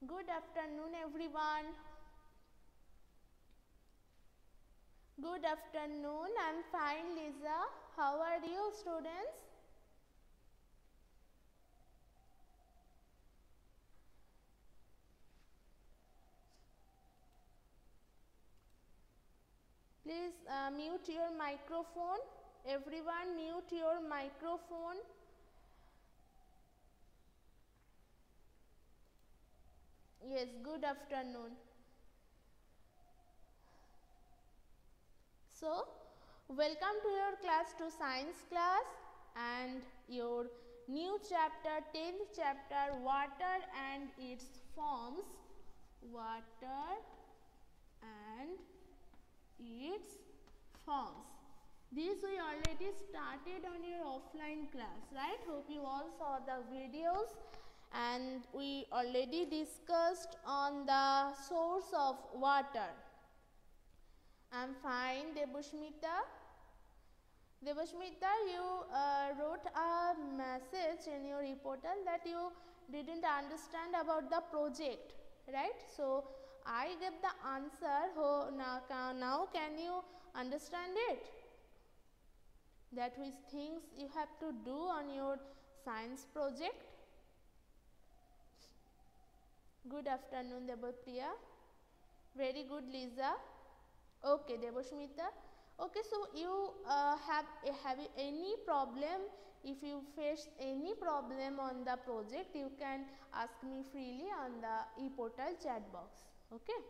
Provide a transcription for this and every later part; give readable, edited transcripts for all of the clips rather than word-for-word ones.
Good afternoon, everyone. Good afternoon. I'm fine, Lisa. How are you, students? Please mute your microphone. Everyone, mute your microphone. Yes, good afternoon. So, welcome to your class 2 science class and your new chapter, 10th chapter, water and its forms. Water and its forms. This we already started on your offline class, right? Hope you all saw the videos, and we already discussed on the source of water. I'm fine, Debusmita. Debusmita, you wrote a message in your reportal that you didn't understand about the project, right? So I gave the answer. Now can you understand it? That which things you have to do on your science project? Good afternoon, Debaspriya. Very good, Lisa. Okay, Debasmita. Okay, so you have any problem? If you face any problem on the project, you can ask me freely on the e-portal chat box. Okay.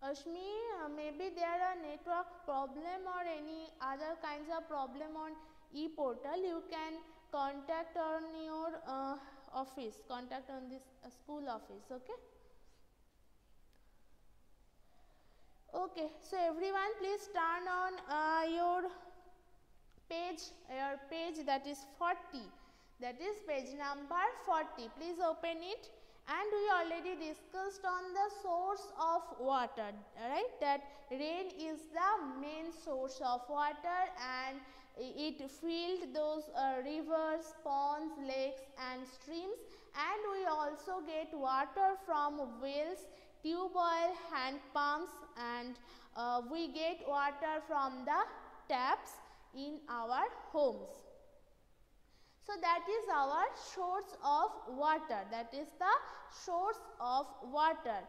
Ashmi, maybe there are network problem or any other kinds of problem on e-portal. You can contact on your office, contact on this school office. Okay. Okay, so everyone please turn on your page that is 40, that is page number 40. Please open it. And we already discussed on the source of water, right? That rain is the main source of water, and it filled those rivers, ponds, lakes and streams. And we also get water from wells, tube oil, hand pumps, and we get water from the taps in our homes. So that is our source of water. That is the source of water.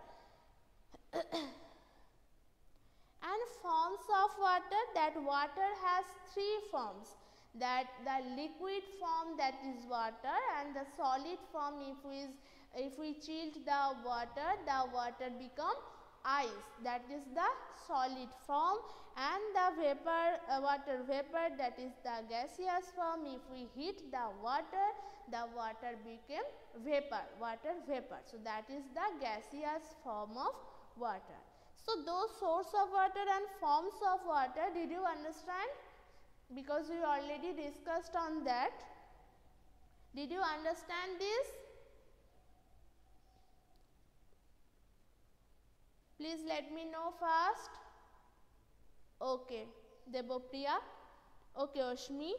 And forms of water, that water has three forms. That the liquid form, that is water, and the solid form, if we chilled the water become ice, that is the solid form. And the water vapor, that is the gaseous form. If we heat the water became water vapor. So that is the gaseous form of water. So those source of water and forms of water, did you understand? Because we already discussed on that. Did you understand this? Please let me know first. Okay, Debopriya. Okay, Ashmi.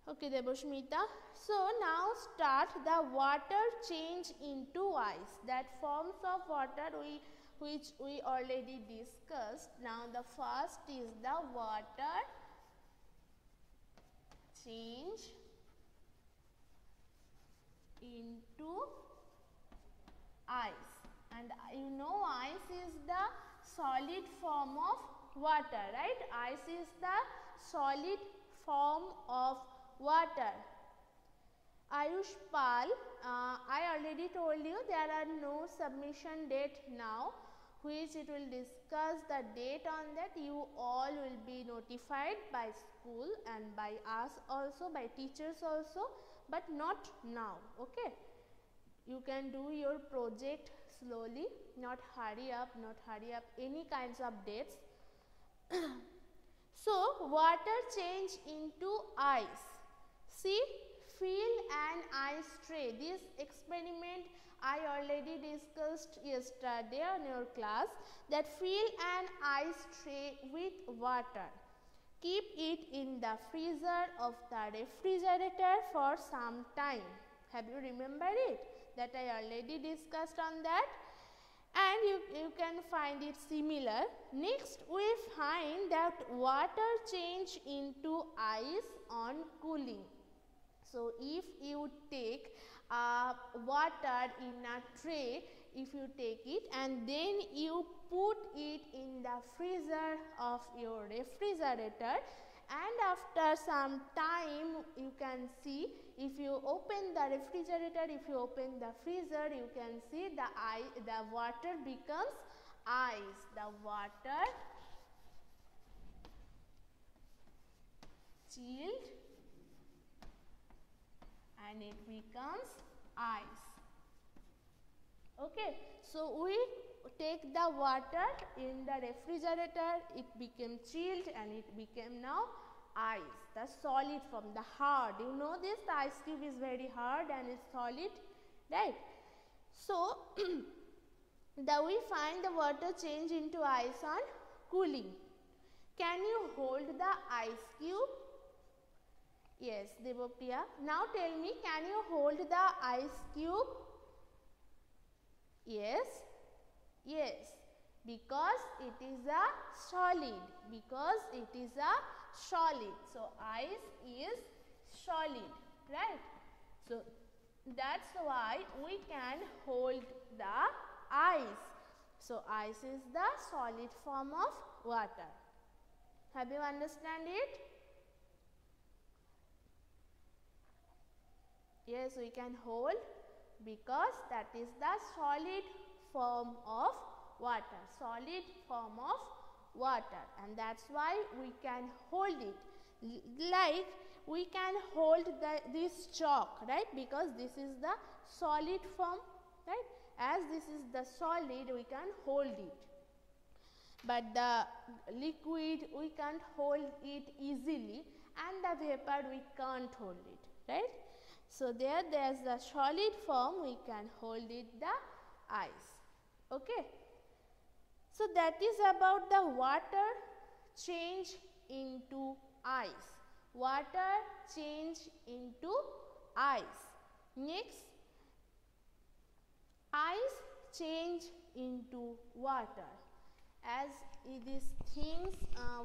Okay, Deboshmita. So now start the water change into ice. That forms of water which we already discussed. Now the first is the water change into ice. And you know ice is the solid form of water, right? Ice is the solid form of water. Ayush Pal, I already told you there are no submission date now, which it will discuss the date on that. You all will be notified by school and by us also, by teachers also, but not now. Okay, you can do your project slowly, not hurry up any kinds of dates. So water change into ice. See, fill an ice tray. This experiment I already discussed yesterday on your class that fill an ice tray with water. Keep it in the freezer of the refrigerator for some time. Have you remembered it? That I already discussed on that. And you can find it similar. Next we find that water change into ice on cooling. So if you take water in a tray, if you take it and then you put it in the freezer of your refrigerator, and after some time you can see, if you open the refrigerator, if you open the freezer, you can see the water becomes ice. The water chilled and it becomes ice. Okay, so we take the water in the refrigerator, it became chilled and it became now ice, the solid form, the hard. You know this, the ice cube is very hard and it's solid, right? So we find the water change into ice on cooling. Can you hold the ice cube? Yes, Devopriya. Now tell me, can you hold the ice cube? Yes, yes, because it is a solid, because it is a solid. So ice is solid, right? So that's why we can hold the ice. So ice is the solid form of water. Have you understand it? Yes, we can hold because that is the solid form of water, solid form of water, and that's why we can hold it. Like we can hold this chalk, right? Because this is the solid form, right? As this is the solid, we can hold it. But the liquid, we can't hold it easily, and the vapor, we can't hold it, right? So there's the solid form, we can hold it, the ice. Okay. So that is about the water change into ice. Water change into ice. Next, ice change into water. As these things,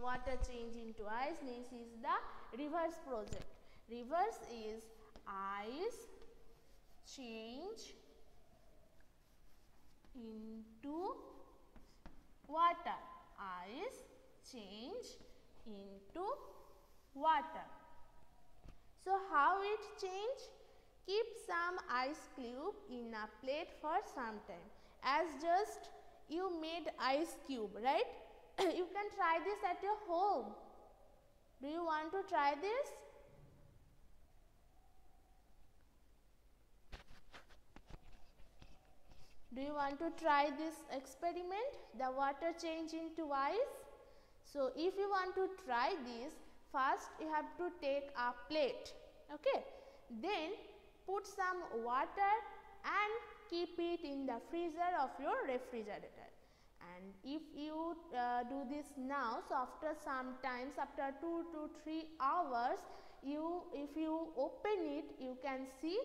water change into ice, this is the reverse project. Reverse is ice change into water. Ice change into water. So how it change? Keep some ice cube in a plate for some time. As just you made ice cube, right? You can try this at your home. Do you want to try this? Do you want to try this experiment, the water change into ice? So if you want to try this, first you have to take a plate, okay? Then put some water and keep it in the freezer of your refrigerator. And if you do this now, so after some times, after 2 to 3 hours, if you open it, you can see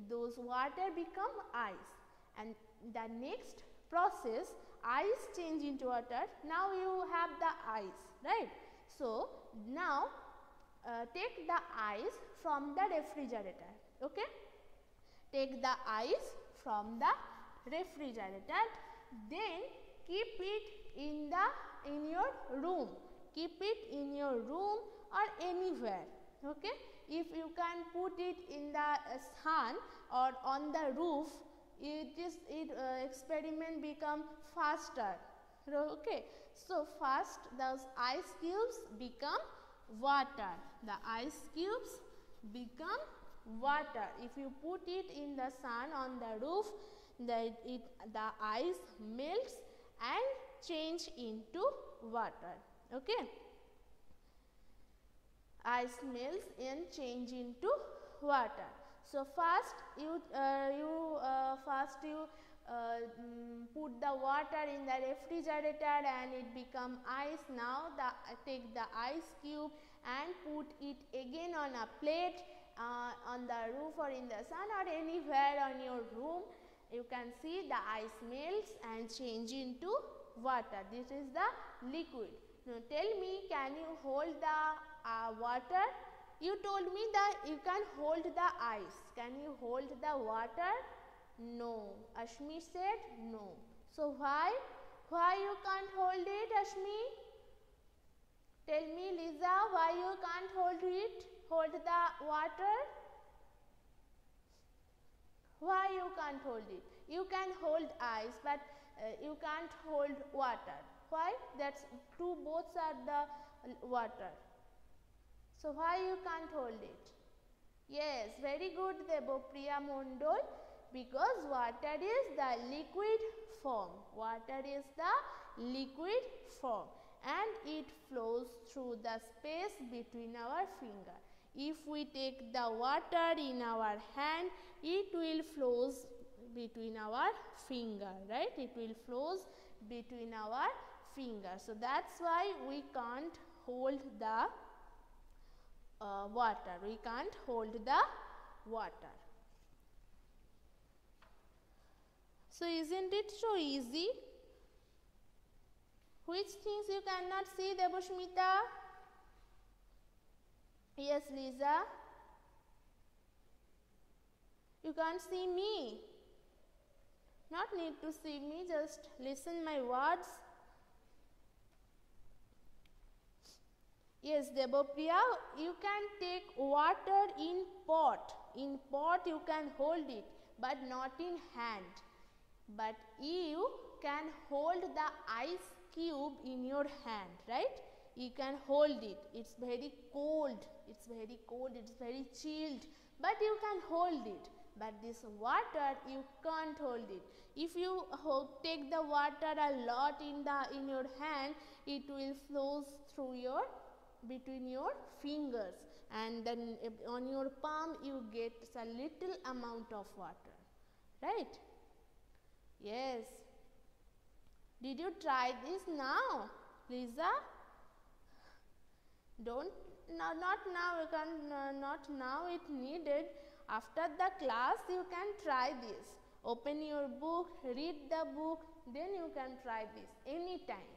those water become ice. And the next process, ice change into water. Now you have the ice, right? So now take the ice from the refrigerator, okay? Take the ice from the refrigerator, then keep it in your room. Keep it in your room or anywhere, okay? If you can put it in the sun or on the roof, experiment become faster, okay? So first those ice cubes become water. The ice cubes become water. If you put it in the sun on the roof, the ice melts and change into water, okay? Ice melts and change into water. So first you put the water in the refrigerator and it become ice. Now take the ice cube and put it again on a plate on the roof or in the sun or anywhere on your room. You can see the ice melts and change into water. This is the liquid. Now tell me, can you hold the water? You told me that you can hold the ice. Can you hold the water? No. Ashmi said no. So why? Why you can't hold it, Ashmi? Tell me, Lisa, why you can't hold it? Hold the water? Why you can't hold it? You can hold ice, but you can't hold water. Why? That's two both are the water. So why you can't hold it? Yes, very good, Debopriya Mondol. Because water is the liquid form. Water is the liquid form and it flows through the space between our finger. If we take the water in our hand, it will flows between our finger, right? It will flows between our fingers. So that's why we can't hold the water. We can't hold the water. So isn't it so easy? Which things you cannot see, Deboshmita? Yes, Lisa. You can't see me. Not need to see me, just listen my words. Yes, Debopriya, you can take water in pot. In pot you can hold it, but not in hand. But you can hold the ice cube in your hand, right? You can hold it. It's very cold. It's very cold. It's very chilled. But you can hold it. But this water, you can't hold it. If you take the water a lot in your hand, it will flow through between your fingers, and then on your palm you get a little amount of water, right? Yes. Did you try this now, Lisa? Don't, no, not now. You can not now. It needed after the class. You can try this. Open your book, read the book. Then you can try this anytime.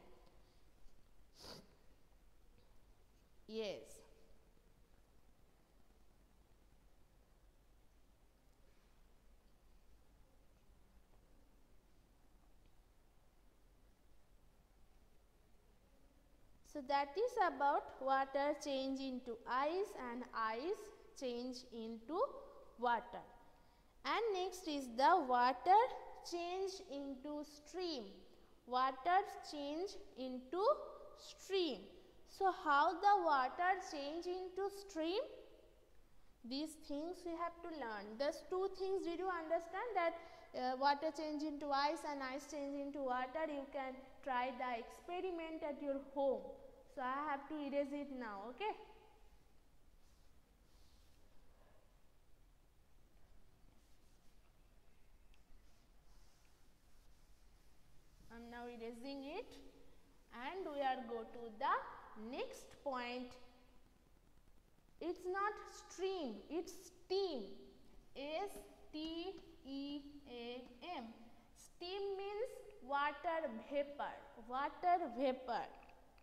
Yes. So that is about water change into ice and ice change into water. And next is the water change into stream. Water change into stream. So how the water change into stream? These things we have to learn. These two things, did you understand that water change into ice and ice change into water? You can try the experiment at your home. So I have to erase it now, okay? I am now erasing it, and we are go to the next point. It's not stream, it's steam. S-T-E-A-M. Steam means water vapor. Water vapor.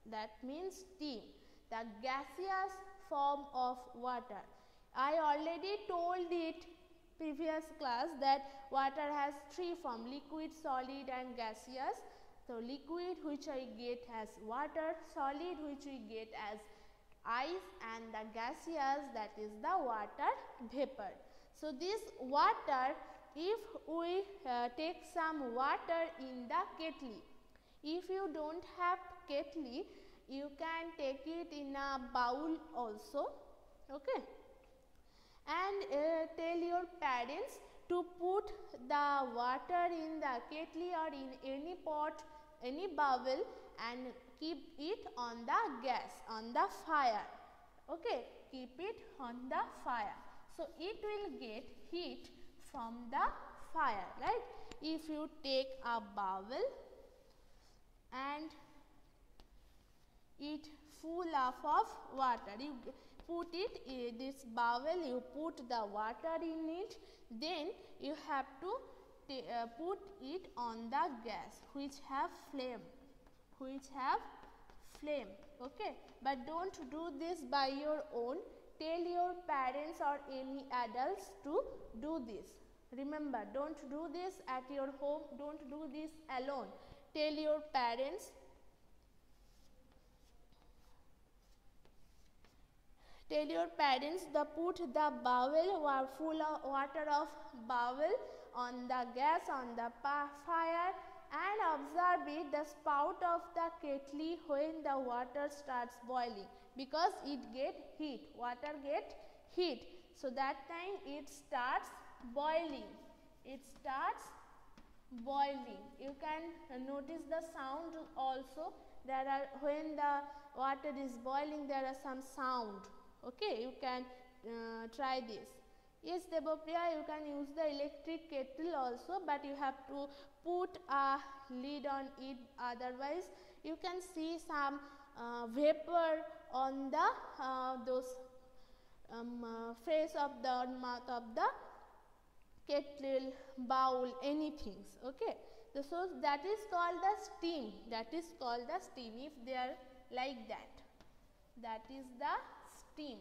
That means steam, the gaseous form of water. I already told it previous class that water has three forms: liquid, solid and gaseous. So liquid, which I get as water, solid, which we get as ice, and the gaseous, that is the water vapor. So this water, if we take some water in the kettle, if you don't have kettle, you can take it in a bowl also, okay? And tell your parents to put the water in the kettle or in any pot, any bowl, and keep it on the gas, on the fire, okay? Keep it on the fire. So it will get heat from the fire, right? If you take a bowl and it full of water, you put it in this bowl, you put the water in it, then you have to put it on the gas which have flame, okay? But don't do this by your own. Tell your parents or any adults to do this. Remember, don't do this at your home, don't do this alone. Tell your parents, to put the bowl or full of water of bowl on the gas, on the fire, and observe it, the spout of the kettle when the water starts boiling, because it get heat, water get heat. So that time it starts boiling, You can notice the sound also. There are, when the water is boiling, there are some sound, okay? You can try this. Yes, Debopriya, you can use the electric kettle also, but you have to put a lid on it, otherwise you can see some vapor on the face of the mouth of the kettle, bowl, anything, okay? So that is called the steam, if they are like that is the steam.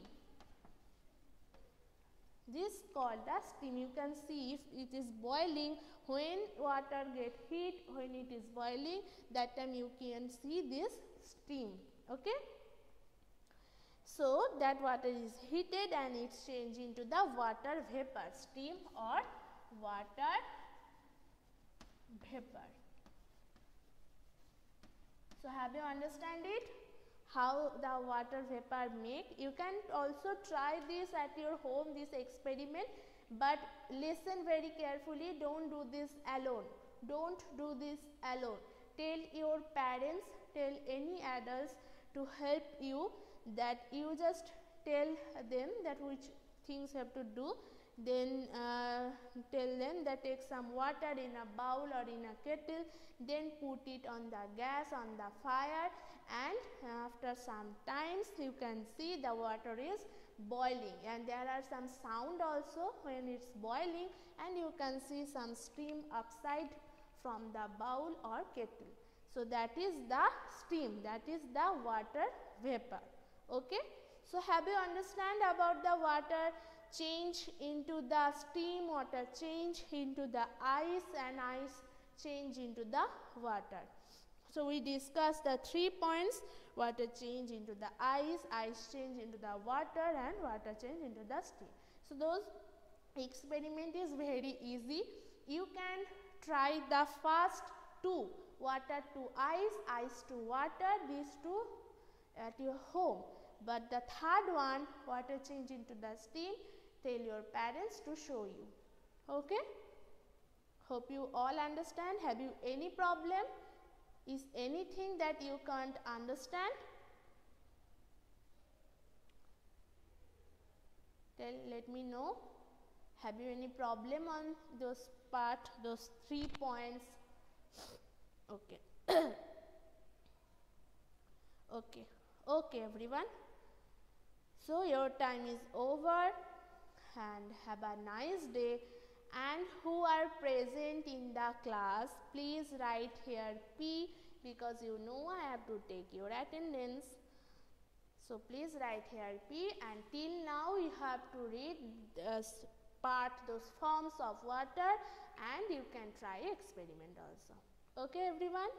This called the steam. You can see if it is boiling, when water get heat, when it is boiling, that time you can see this steam, okay? So that water is heated and it's changed into the water vapor, steam or water vapor. So have you understand it? How the water vapor make? You can also try this at your home, this experiment, but listen very carefully. Don't do this alone. Tell your parents, tell any adults to help you, that you just tell them that which things have to do. Then tell them that take some water in a bowl or in a kettle, then put it on the gas, on the fire, and after some times you can see the water is boiling, and there are some sound also when it's boiling, and you can see some steam upside from the bowl or kettle. So that is the steam, that is the water vapor, okay? So have you understand about the water change into the steam, water change into the ice, and ice change into the water. So we discussed the 3 points: water change into the ice change into the water, and water change into the steam. So those experiment is very easy. You can try the first two, water to ice to water, these two at your home. But the third one, water change into the steam, tell your parents to show you. Okay? Hope you all understand. Have you any problem? Is anything that you can't understand? Let me know. Have you any problem on those part, those 3 points? Okay. Okay everyone. So your time is over, and have a nice day. And who are present in the class, please write here P, because you know I have to take your attendance. So please write here P, and till now you have to read this part, those forms of water, and you can try experiment also. Okay everyone?